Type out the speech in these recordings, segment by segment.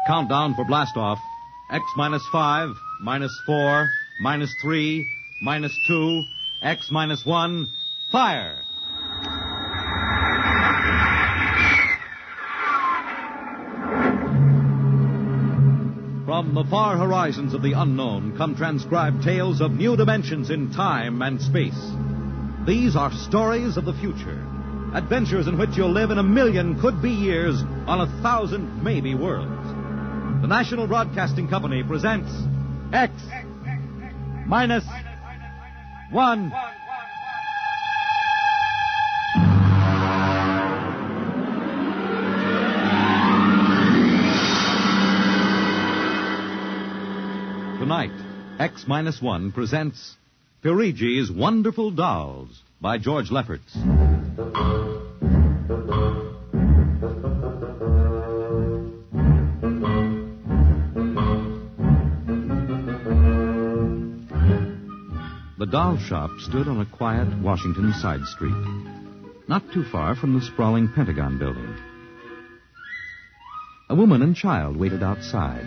countdown for blastoff. X minus 5, minus 4, minus 3, minus 2, X minus 1, fire! From the far horizons of the unknown come transcribed tales of new dimensions in time and space. These are stories of the future. Adventures in which you'll live in 1,000,000 could-be years on 1,000 maybe worlds. The National Broadcasting Company presents X minus 1. Tonight, X minus 1 presents Perigi's Wonderful Dolls by George Lefferts. The doll shop stood on a quiet Washington side street, not too far from the sprawling Pentagon building. A woman and child waited outside,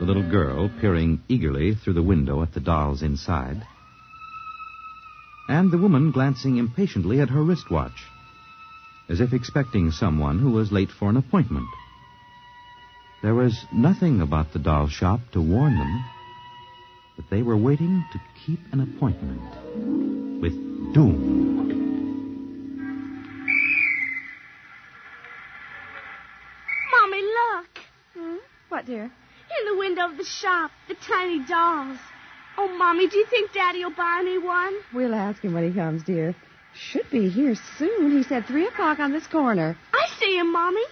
the little girl peering eagerly through the window at the dolls inside, and the woman glancing impatiently at her wristwatch, as if expecting someone who was late for an appointment. There was nothing about the doll shop to warn them that they were waiting to keep an appointment with doom. Mommy, look. What, dear? In the window of the shop, the tiny dolls. Oh, Mommy, do you think Daddy will buy me one? We'll ask him when he comes, dear. Should be here soon. He said 3 o'clock on this corner. I see him, Mommy.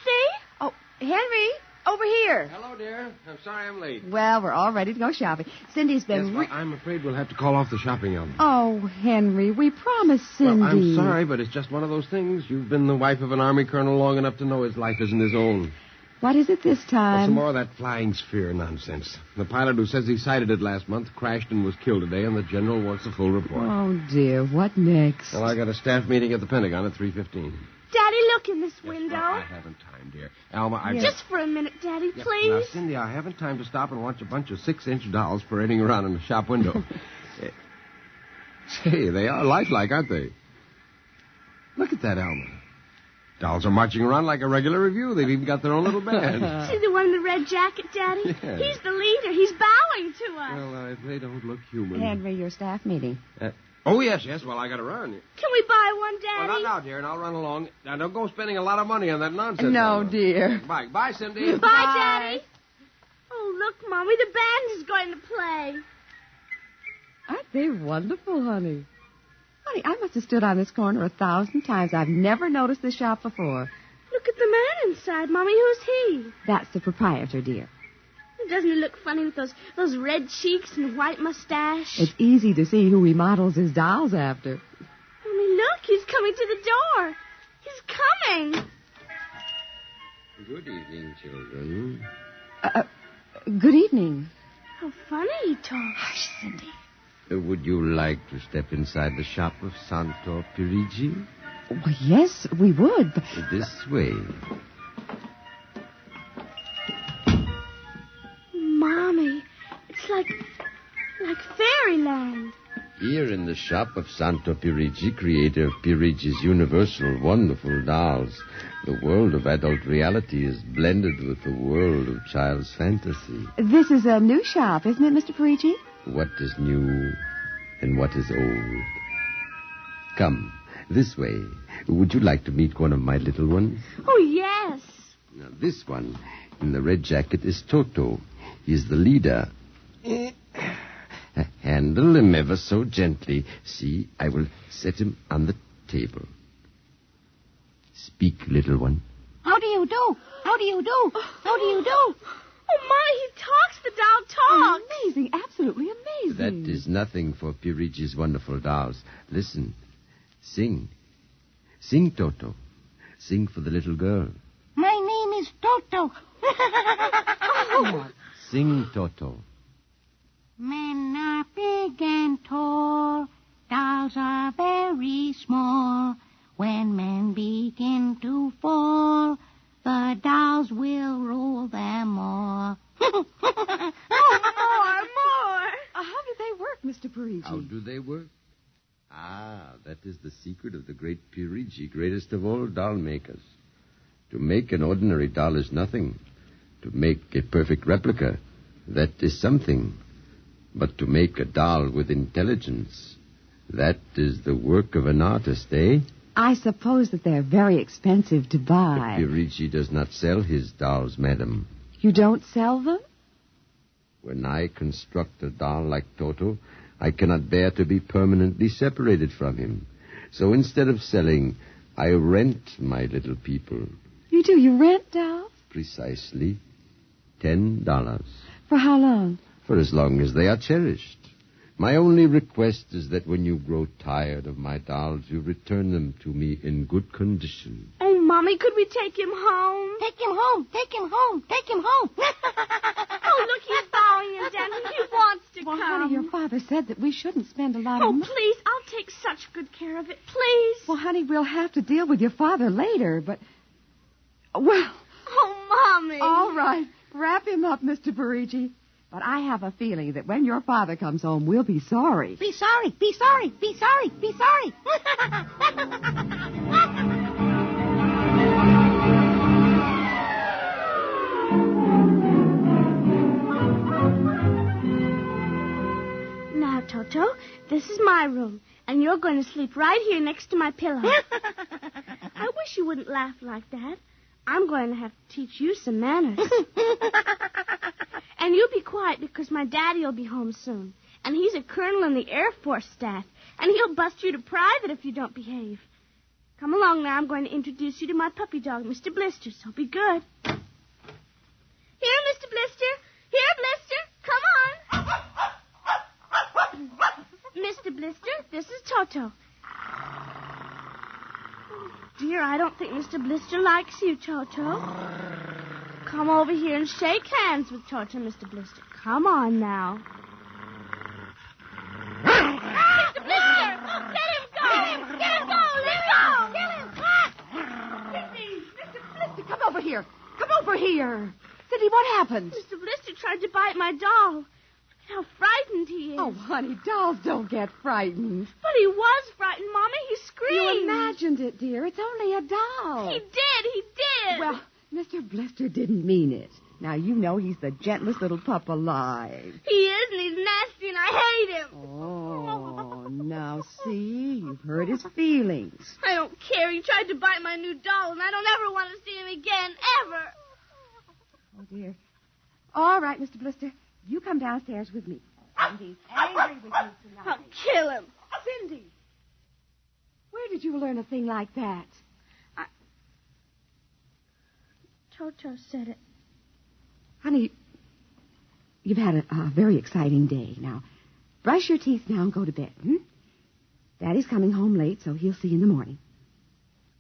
See? Oh, Henry, over here. Hello, dear. I'm sorry I'm late. Well, we're all ready to go shopping. Cindy's been... Yes, well, I'm afraid we'll have to call off the shopping album. Oh, Henry, we promised Cindy. Well, I'm sorry, but it's just one of those things. You've been the wife of an Army colonel long enough to know his life isn't his own. What is it this time? Some more of that flying sphere nonsense. The pilot who says he sighted it last month crashed and was killed today, and the general wants a full report. Oh, dear. What next? Well, I got a staff meeting at the Pentagon at 3:15. Daddy, look in this window. Well, I haven't time, dear. Alma, I... Just for a minute, Daddy, please. Now, Cindy, I haven't time to stop and watch a bunch of 6-inch dolls parading around in the shop window. Say, they are lifelike, aren't they? Look at that, Alma. Dolls are marching around like a regular review. They've even got their own little band. See the one in the red jacket, Daddy? Yeah. He's the leader. He's bowing to us. Well, they don't look human. Henry, your staff meeting. Oh, yes. Well, I got to run. Can we buy one, Daddy? Well, not now, dear, and I'll run along. Now, don't go spending a lot of money on that nonsense. No, dear. Bye. Bye, Cindy. Bye, Daddy. Oh, look, Mommy, the band is going to play. Aren't they wonderful, honey? Honey, I must have stood on this corner 1,000 times. I've never noticed this shop before. Look at the man inside, Mommy. Who's he? That's the proprietor, dear. Doesn't he look funny with those red cheeks and white mustache? It's easy to see who he models his dolls after. Mommy, look. He's coming to the door. He's coming. Good evening, children. Good evening. How funny he talks. Hush, Cindy. Would you like to step inside the shop of Santo Perigi? Well, yes, we would. But... This way. Mommy, it's like fairyland. Here in the shop of Santo Perigi, creator of Perigi's Universal Wonderful Dolls, the world of adult reality is blended with the world of child's fantasy. This is a new shop, isn't it, Mr. Perigi? What is new and what is old? Come, this way. Would you like to meet one of my little ones? Oh, yes. Now, this one in the red jacket is Toto. He's the leader. Handle him ever so gently. See, I will set him on the table. Speak, little one. How do you do? How do you do? How do you do? Oh, Mommy, he talks. The doll talks. Amazing, absolutely amazing. That is nothing for Perigi's wonderful dolls. Listen. Sing. Sing, Toto. Sing for the little girl. My name is Toto. Sing, Toto. Men are big and tall. Dolls are very small. When men begin to fall, the dolls will roll them That is the secret of the great Perigi, greatest of all doll makers. To make an ordinary doll is nothing. To make a perfect replica, that is something. But to make a doll with intelligence, that is the work of an artist, eh? I suppose that they're very expensive to buy. Perigi does not sell his dolls, madam. You don't sell them? When I construct a doll like Toto, I cannot bear to be permanently separated from him. So instead of selling, I rent my little people. You do? You rent dolls? Precisely. $10. For how long? For as long as they are cherished. My only request is that when you grow tired of my dolls, you return them to me in good condition. Oh, Mommy, could we take him home? Take him home. Take him home. Take him home. Oh, look, he's bowing and dancing. He wants to Well, come. honey, your father said that we shouldn't spend a lot Oh, of money. please, I'll take such good care of it. Please. Well, honey, we'll have to deal with your father later, but... Well, Oh, Mommy. all right. Wrap him up, Mr. Perigi. But I have a feeling that when your father comes home, we'll be sorry. Be sorry. Be sorry. Be sorry. Be sorry. Now, Toto, this is my room, and you're going to sleep right here next to my pillow. I wish you wouldn't laugh like that. I'm going to have to teach you some manners. And you be quiet because my daddy will be home soon. And he's a colonel in the Air Force staff. And he'll bust you to private if you don't behave. Come along now. I'm going to introduce you to my puppy dog, Mr. Blister, so be good. Here, Mr. Blister. Here, Blister. Come on. Mr. Blister, this is Toto. Oh, dear, I don't think Mr. Blister likes you, Toto. Come over here and shake hands with Toto, Mr. Blister. Come on now. Mr. Blister! Let him go! Let him go! Let go! Kill him! Cindy! Mr. Blister, come over here. Come over here. Cindy, what happened? Mr. Blister tried to bite my doll. Look at how frightened he is. Oh, honey, dolls don't get frightened. But he was frightened, Mommy. He screamed. You imagined it, dear. It's only a doll. He did. Well, Mr. Blister didn't mean it. Now, you know he's the gentlest little pup alive. He is, and he's nasty, and I hate him. Oh, now see, you've hurt his feelings. I don't care. He tried to bite my new doll, and I don't ever want to see him again, ever. Oh, dear. All right, Mr. Blister, you come downstairs with me. Cindy's angry with you tonight. I'll kill him. Cindy, where did you learn a thing like that? Toto said it. Honey, you've had a very exciting day. Now, brush your teeth now and go to bed, Daddy's coming home late, so he'll see you in the morning.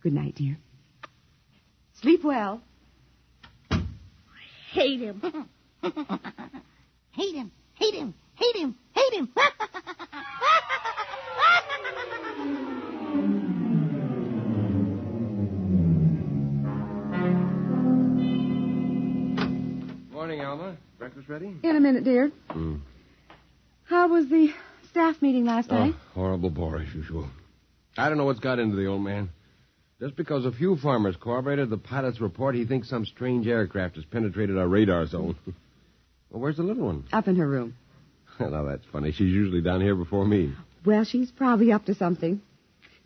Good night, dear. Sleep well. I hate him. Hate him. Hate him. Hate him. Hate him. Morning, Alma. Breakfast ready? In a minute, dear. How was the staff meeting last night? Horrible bore as usual. I don't know what's got into the old man. Just because a few farmers corroborated the pilot's report, he thinks some strange aircraft has penetrated our radar zone. Well, where's the little one? Up in her room. Now, that's funny. She's usually down here before me. Well, she's probably up to something.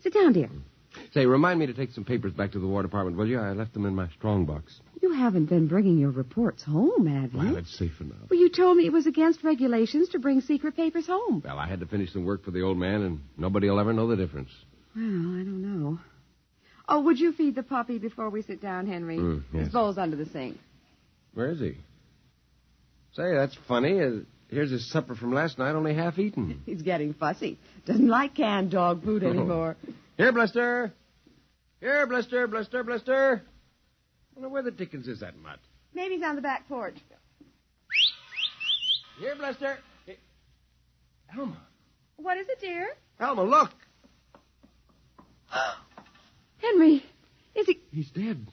Sit down, dear. Say, remind me to take some papers back to the War Department, will you? I left them in my strong box. You haven't been bringing your reports home, have you? Well, it's safe enough. Well, you told me it was against regulations to bring secret papers home. Well, I had to finish some work for the old man, and nobody will ever know the difference. Well, I don't know. Oh, would you feed the puppy before we sit down, Henry? Yes. His bowl's under the sink. Where is he? Say, that's funny. Here's his supper from last night, only half eaten. He's getting fussy. Doesn't like canned dog food anymore. Here, Blister. Here, Blister, Blister, Blister. I wonder where the dickens is that mutt? Maybe he's on the back porch. Here, Blister. Hey. Alma. What is it, dear? Alma, look. Henry, is he... He's dead.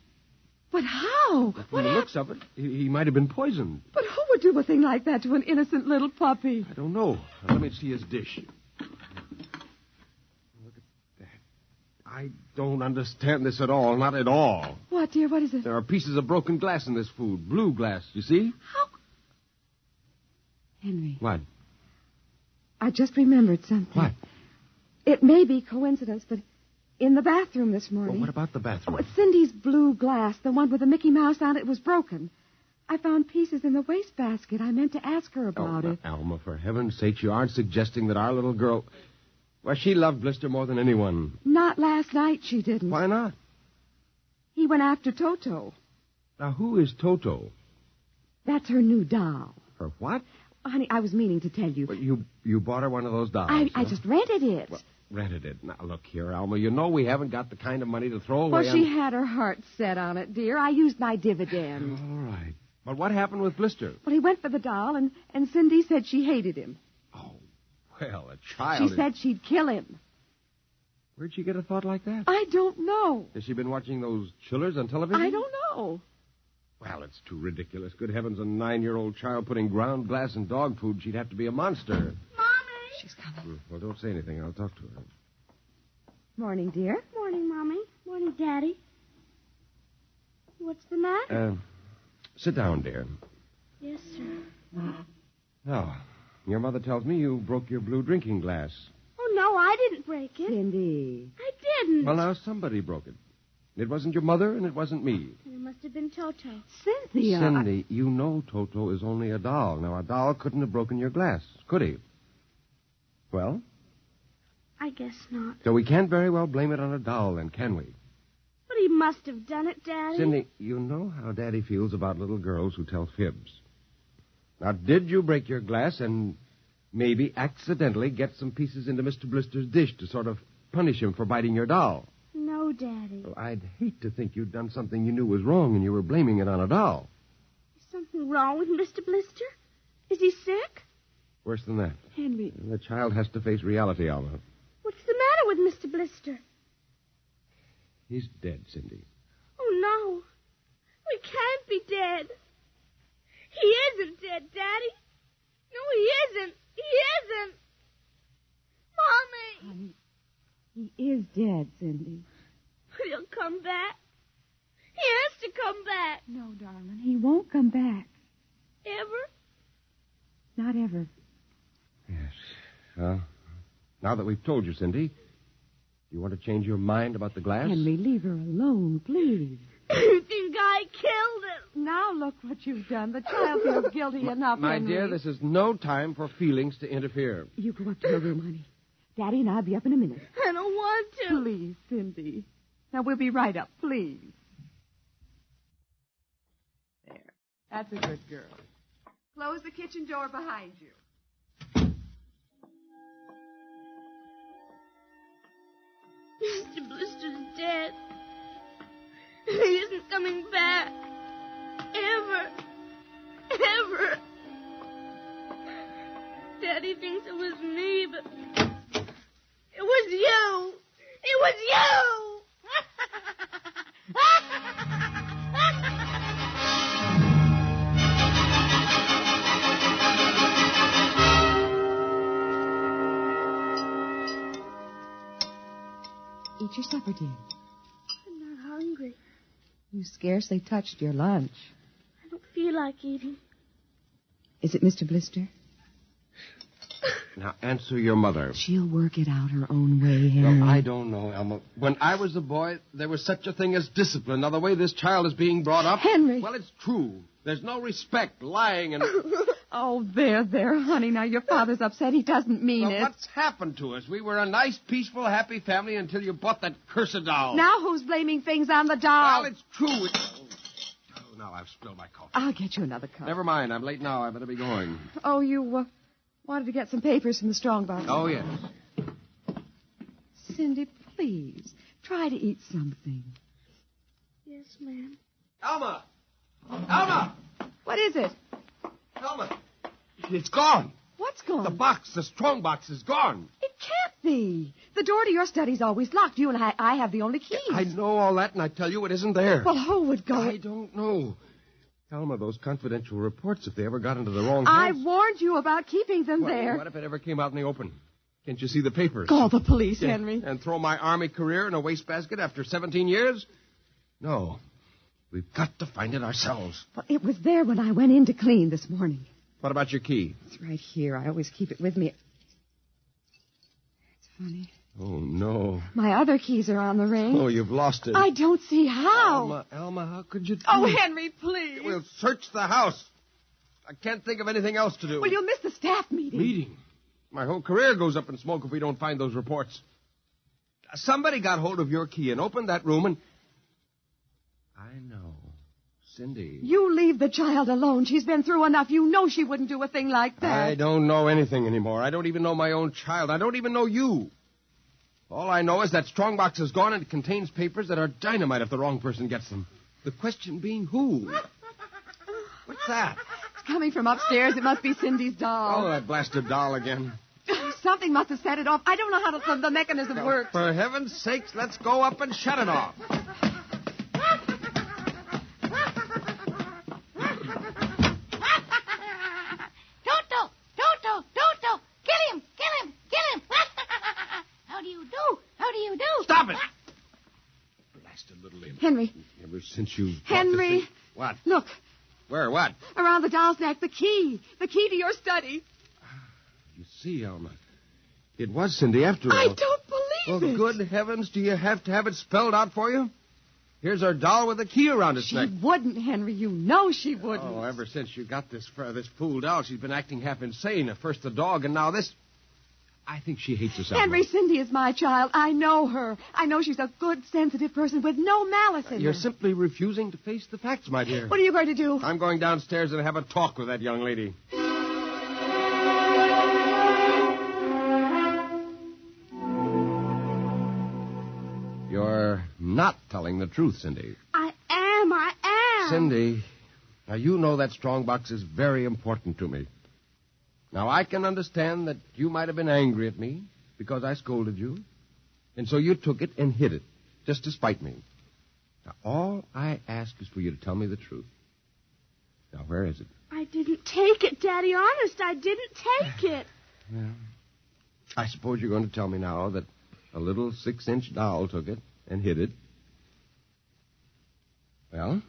But how? From the looks of it, he might have been poisoned. But who would do a thing like that to an innocent little puppy? I don't know. Let me see his dish. Look at the I don't understand this at all. Not at all. What, dear? What is it? There are pieces of broken glass in this food. Blue glass, you see? How? Henry. What? I just remembered something. What? It may be coincidence, but in the bathroom this morning... Well, what about the bathroom? Oh, Cindy's blue glass, the one with the Mickey Mouse on it, was broken. I found pieces in the wastebasket. I meant to ask her about it. Alma, for heaven's sake, you aren't suggesting that our little girl... Well, she loved Blister more than anyone. Not last night, she didn't. Why not? He went after Toto. Now, who is Toto? That's her new doll. Her what? Honey, I was meaning to tell you. Well, you bought her one of those dolls. I just rented it. Well, rented it. Now, look here, Alma. You know we haven't got the kind of money to throw away. Well, she had her heart set on it, dear. I used my dividend. All right. But what happened with Blister? Well, he went for the doll, and Cindy said she hated him. Oh, well, a child... She said she'd kill him. Where'd she get a thought like that? I don't know. Has she been watching those chillers on television? I don't know. Well, it's too ridiculous. Good heavens, a 9-year-old child putting ground glass in dog food. She'd have to be a monster. Mommy! She's coming. Well, don't say anything. I'll talk to her. Morning, dear. Morning, Mommy. Morning, Daddy. What's the matter? Sit down, dear. Yes, sir. Now, your mother tells me you broke your blue drinking glass. Oh, no, I didn't break it. Cindy. I didn't. Well, now, somebody broke it. It wasn't your mother, and it wasn't me. And it must have been Toto. Cynthia. Cindy, you know Toto is only a doll. Now, a doll couldn't have broken your glass, could he? Well? I guess not. So we can't very well blame it on a doll, then, can we? But he must have done it, Daddy. Cindy, you know how Daddy feels about little girls who tell fibs. Now, did you break your glass and maybe accidentally get some pieces into Mr. Blister's dish to sort of punish him for biting your doll? No, Daddy. Well, I'd hate to think you'd done something you knew was wrong and you were blaming it on a doll. Is something wrong with Mr. Blister? Is he sick? Worse than that. Henry. The child has to face reality, Alma. What's the matter with Mr. Blister? He's dead, Cindy. Oh, no. We can't be dead. He isn't dead, Daddy. No, he isn't. He isn't. Mommy. Honey, he is dead, Cindy. But he'll come back. He has to come back. No, darling, he won't come back. Ever? Not ever. Yes. Well, now that we've told you, Cindy, do you want to change your mind about the glass? Henry, leave her alone, please. You think I killed him? Now look what you've done. The child feels guilty enough, My Henry. dear, this is no time for feelings to interfere. You go up to her room, honey. Daddy and I'll be up in a minute. I don't want to. Please, Cindy. Now, we'll be right up, please. There. That's a good girl. Close the kitchen door behind you. Mr. Blister's dead. He isn't coming back. Ever. Ever. Daddy thinks it was me, but it was you. It was you. Eat your supper, dear. I'm not hungry. You scarcely touched your lunch. I don't feel like eating. Is it Mr. Blister? Now, answer your mother. She'll work it out her own way, Henry. Well, I don't know, Elma. When I was a boy, there was such a thing as discipline. Now, the way this child is being brought up... Henry! Well, it's true. There's no respect, lying, and... Oh, there, honey. Now, your father's upset. He doesn't mean it. What's happened to us? We were a nice, peaceful, happy family until you bought that cursed doll. Now who's blaming things on the doll? Well, it's true. Oh, now I've spilled my coffee. I'll get you another cup. Never mind. I'm late now. I better be going. Oh, you wanted to get some papers from the strongbox. Oh, yes. Cindy, please, try to eat something. Yes, ma'am. Alma! Alma! What is it? Alma! It's gone. What's gone? The box, the strong box, is gone. It can't be. The door to your study's always locked. You and I have the only keys. I know all that, and I tell you it isn't there. Well, who would go? I don't know. Alma, those confidential reports, if they ever got into the wrong I hands... warned you about keeping them there. What if it ever came out in the open? Can't you see the papers? Call the police, Henry. And throw my Army career in a wastebasket after 17 years? No. We've got to find it ourselves. Well, it was there when I went in to clean this morning. What about your key? It's right here. I always keep it with me. It's funny. Oh, no. My other keys are on the ring. Oh, you've lost it. I don't see how. Alma, how could you do Oh, it? Henry, please. We'll search the house. I can't think of anything else to do. Well, you'll miss the staff meeting. Meeting? My whole career goes up in smoke if we don't find those reports. Somebody got hold of your key and opened that room and... I know. Cindy. You leave the child alone. She's been through enough. You know she wouldn't do a thing like that. I don't know anything anymore. I don't even know my own child. I don't even know you. All I know is that strongbox is gone and it contains papers that are dynamite if the wrong person gets them. The question being who? What's that? It's coming from upstairs. It must be Cindy's doll. Oh, that blasted doll again. Something must have set it off. I don't know how the mechanism works. For heaven's sakes, let's go up and shut it off. Toto! Kill him! How do you do? Stop it! Blasted little imp. Henry. Ever since you... Henry. What? Look. Where? What? Around the doll's neck. The key. The key to your study. You see, Alma. It was Cindy after all. I don't believe it. Good heavens, do you have to have it spelled out for you? Here's our doll with a key around its neck. She wouldn't, Henry. You know she wouldn't. Oh, ever since you got this fool doll, she's been acting half insane. At first the dog, and now this. I think she hates us. Henry, Cindy is my child. I know her. I know she's a good, sensitive person with no malice in You're her. simply refusing to face the facts, my dear. What are you going to do? I'm going downstairs and have a talk with that young lady. You're not telling the truth, Cindy. I am. Cindy, now you know that strongbox is very important to me. Now, I can understand that you might have been angry at me because I scolded you, and so you took it and hid it, just to spite me. Now, all I ask is for you to tell me the truth. Now, where is it? I didn't take it, Daddy. Honest, I didn't take it. Well, I suppose you're going to tell me now that a little 6-inch doll took it and hid it. Well,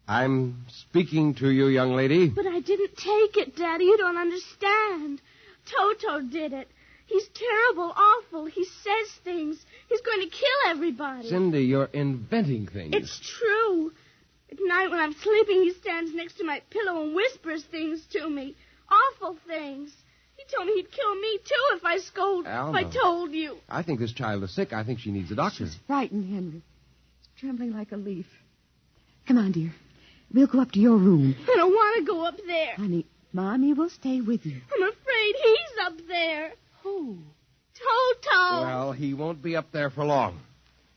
I'm speaking to you, young lady. But I didn't take it, Daddy. You don't understand. Toto did it. He's terrible, awful. He says things. He's going to kill everybody. Cindy, you're inventing things. It's true. At night when I'm sleeping, he stands next to my pillow and whispers things to me. Awful things. He told me he'd kill me, too, if I Alma. if I told you. I think this child is sick. I think she needs a doctor. She's frightened, Henry. She's trembling like a leaf. Come on, dear. We'll go up to your room. I don't want to go up there. Honey, Mommy will stay with you. I'm afraid he's up there. Who? Toto. Well, he won't be up there for long.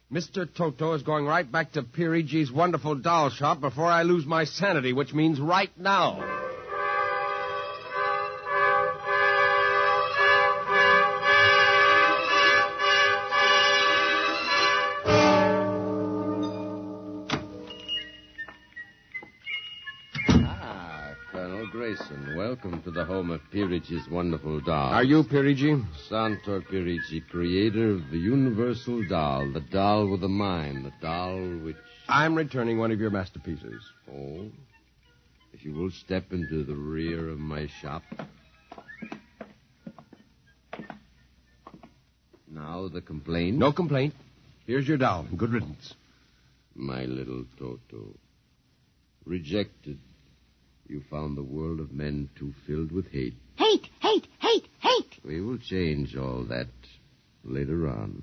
Mr. Toto is going right back to Perigi's wonderful doll shop before I lose my sanity, which means right now. Welcome to the home of Perigi's wonderful doll. Are you Perigi? Santor Perigi, creator of the universal doll, the doll with a mind, the doll which... I'm returning one of your masterpieces. Oh? If you will step into the rear of my shop. Now the complaint? No complaint. Here's your doll. Good riddance. My little Toto. Rejected. You found the world of men too filled with hate. Hate! We will change all that later on.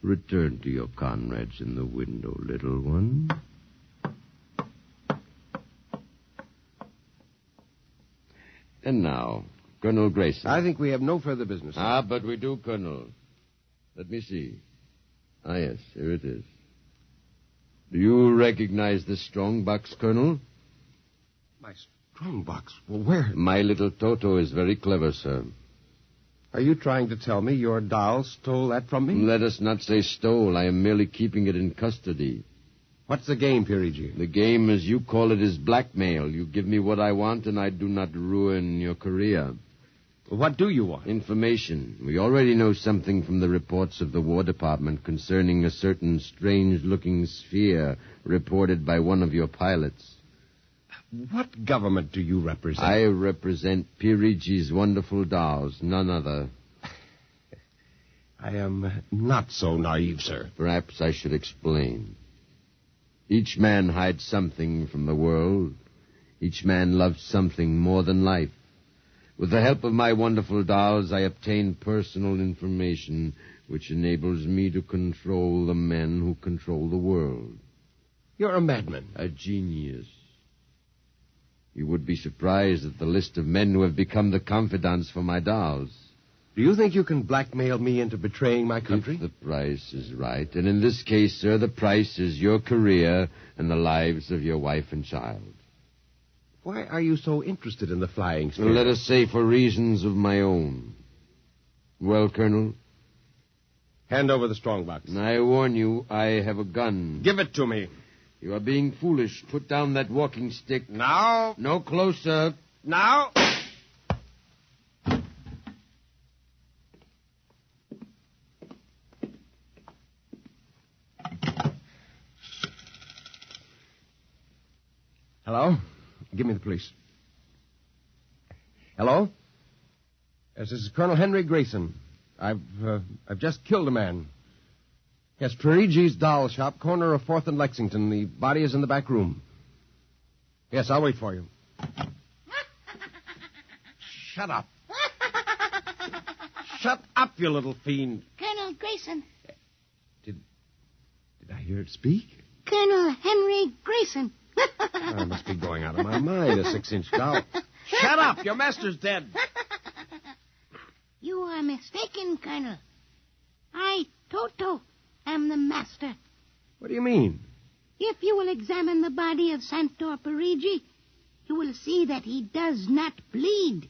Return to your comrades in the window, little one. And now, Colonel Grayson. I think we have no further business. But we do, Colonel. Let me see. Yes, here it is. Do you recognize this strong box, Colonel? My strong box? Well, where? My little Toto is very clever, sir. Are you trying to tell me your doll stole that from me? Let us not say stole. I am merely keeping it in custody. What's the game, Perigi? The game, as you call it, is blackmail. You give me what I want, and I do not ruin your career. What do you want? Information. We already know something from the reports of the War Department concerning a certain strange-looking sphere reported by one of your pilots. What government do you represent? I represent Perigi's wonderful dolls, none other. I am not so naive, sir. Perhaps I should explain. Each man hides something from the world. Each man loves something more than life. With the help of my wonderful dolls, I obtain personal information which enables me to control the men who control the world. You're a madman. A genius. You would be surprised at the list of men who have become the confidants for my dolls. Do you think you can blackmail me into betraying my country? If the price is right. And in this case, sir, the price is your career and the lives of your wife and child. Why are you so interested in the flying sphere? Well, let us say for reasons of my own. Well, Colonel? Hand over the strongbox. I warn you, I have a gun. Give it to me. You are being foolish. Put down that walking stick. Now. No closer. Now. Hello? Give me the police. Hello? Yes, this is Colonel Henry Grayson. I've just killed a man. Yes, Perigi's doll shop, corner of 4th and Lexington. The body is in the back room. Yes, I'll wait for you. Shut up. Shut up, you little fiend. Colonel Grayson. Did I hear it speak? Colonel Henry Grayson. I must be going out of my mind, a 6-inch doll. Shut up! Your master's dead. You are mistaken, Colonel. I, Toto, am the master. What do you mean? If you will examine the body of Santor Perigi, you will see that he does not bleed.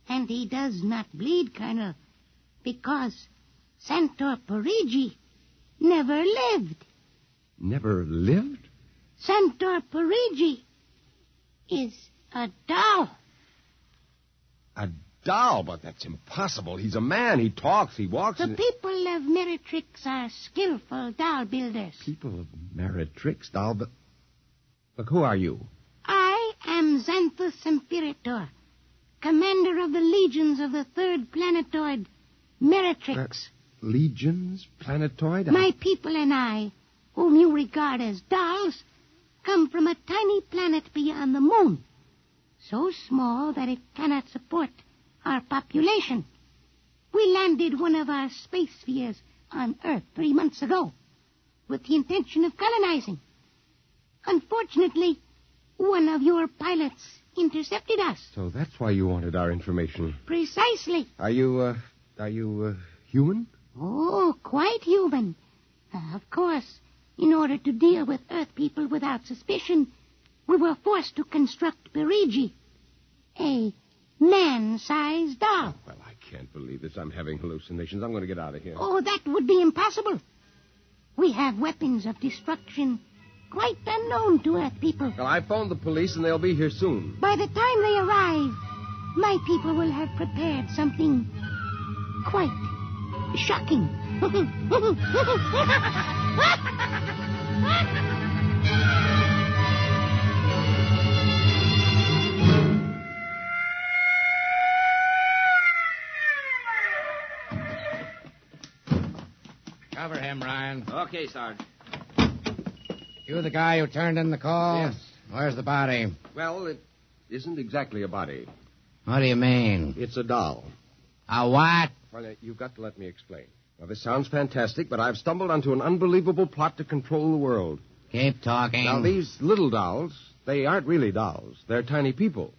And he does not bleed, Colonel, because Santor Perigi never lived. Never lived? Santor Perigi is a doll. A doll? But that's impossible. He's a man. He talks. He walks. The people of Meretrix are skillful doll builders. People of Meretrix, doll, but... Look, who are you? I am Xanthus Imperator, commander of the legions of the 3rd planetoid, Meretrix. Legions? Planetoid? My people and I, whom you regard as dolls, come from a tiny planet beyond the moon, so small that it cannot support our population. We landed one of our space spheres on Earth 3 months ago with the intention of colonizing. Unfortunately, one of your pilots intercepted us. So that's why you wanted our information. Precisely. Are you human? Oh, quite human. Of course, in order to deal with Earth people without suspicion, we were forced to construct Perigi, a man-sized doll. Well, I can't believe this. I'm having hallucinations. I'm going to get out of here. Oh, that would be impossible. We have weapons of destruction quite unknown to Earth people. Well, I phoned the police, and they'll be here soon. By the time they arrive, my people will have prepared something quite shocking. Cover him, Ryan. Okay, Sarge. You the guy who turned in the call? Yes. Where's the body? Well, it isn't exactly a body. What do you mean? It's a doll. A what? Well, you've got to let me explain. Now, this sounds fantastic, but I've stumbled onto an unbelievable plot to control the world. Keep talking. Now, these little dolls, they aren't really dolls. They're tiny people.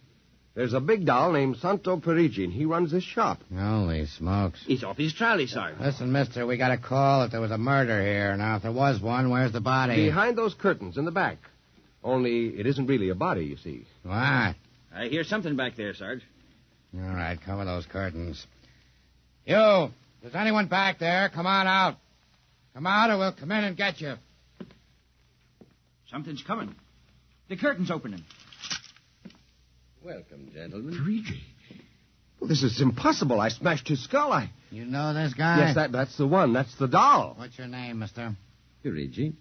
There's a big doll named Santo Perigi, and he runs this shop. Holy smokes. He's off his trolley, Sarge. Listen, mister, we got a call that there was a murder here. Now, if there was one, where's the body? Behind those curtains in the back. Only it isn't really a body, you see. What? I hear something back there, Sarge. All right, cover those curtains. You, if there's anyone back there, come on out. Come out or we'll come in and get you. Something's coming. The curtain's opening. Welcome, gentlemen. Perigi. Well, this is impossible. I smashed his skull. You know this guy? Yes, that's the one. That's the doll. What's your name, mister? Perigi.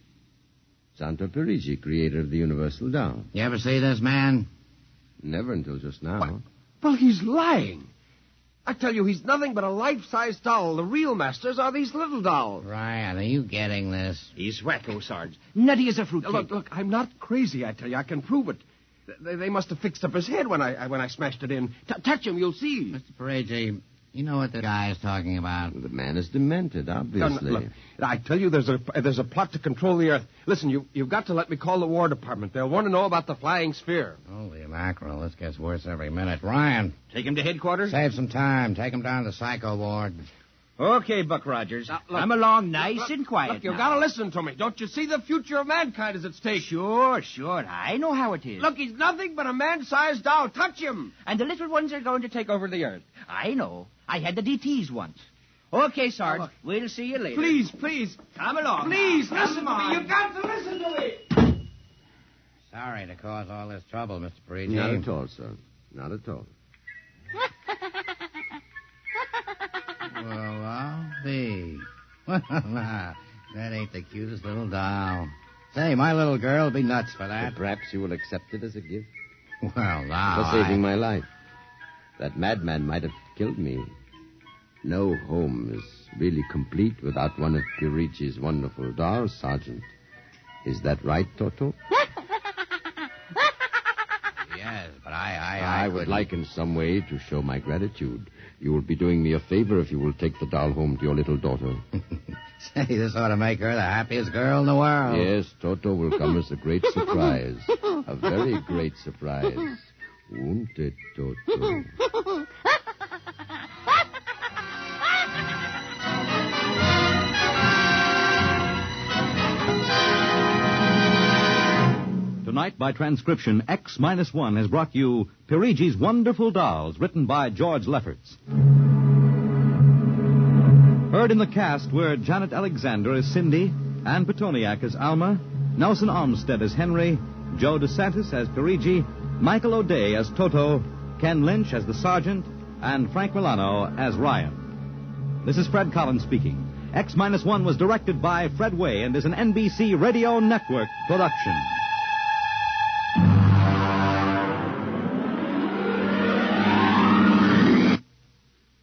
Santo Perigi, creator of the Universal Doll. You ever see this man? Never until just now. What? Well, he's lying. I tell you, he's nothing but a life-size doll. The real masters are these little dolls. Ryan, are you getting this? He's wacko, Sarge. Nutty as a fruitcake. Look, I'm not crazy, I tell you. I can prove it. They must have fixed up his head when I smashed it in. Touch him, you'll see. Mr. Perigi, you know what the guy is talking about. The man is demented, obviously. Look, I tell you, there's a plot to control the Earth. Listen, you've got to let me call the War Department. They'll want to know about the flying sphere. Holy mackerel, this gets worse every minute. Ryan. Take him to headquarters? Save some time. Take him down to the psycho ward. Okay, Buck Rogers. Look, I'm along nice and quiet. Look, you've now. got to listen to me. Don't you see the future of mankind is at stake? Sure. I know how it is. Look, he's nothing but a man-sized doll. Touch him. And the little ones are going to take over the Earth. I know. I had the DTs once. Okay, Sarge. We'll see you later. Please. Come along. Please, now. listen to Come me. on. You've got to listen to me. Sorry to cause all this trouble, Mr. Perigi. Not at all, sir. Not at all. Well, I'll be. Well, that ain't the cutest little doll. Say, my little girl will be nuts for that. But perhaps you will accept it as a gift Well, now, for saving my life. That madman might have killed me. No home is really complete without one of Perigi's wonderful dolls, Sergeant. Is that right, Toto? Yes, but I would like in some way to show my gratitude. You will be doing me a favor if you will take the doll home to your little daughter. Say, this ought to make her the happiest girl in the world. Yes, Toto will come as a great surprise. A very great surprise. Won't it, Toto? Tonight, by transcription, X-1 has brought you Perigi's Wonderful Dolls, written by George Lefferts. Heard in the cast were Janet Alexander as Cindy, Ann Petoniak as Alma, Nelson Armstead as Henry, Joe DeSantis as Perigi, Michael O'Day as Toto, Ken Lynch as the Sergeant, and Frank Milano as Ryan. This is Fred Collins speaking. X-1 was directed by Fred Way and is an NBC Radio Network production.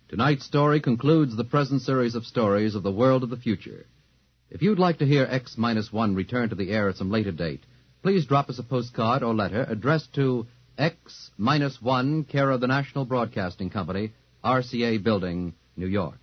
Tonight's story concludes the present series of stories of the world of the future. If you'd like to hear X-1 return to the air at some later date, please drop us a postcard or letter addressed to X-1, care of the National Broadcasting Company, RCA Building, New York.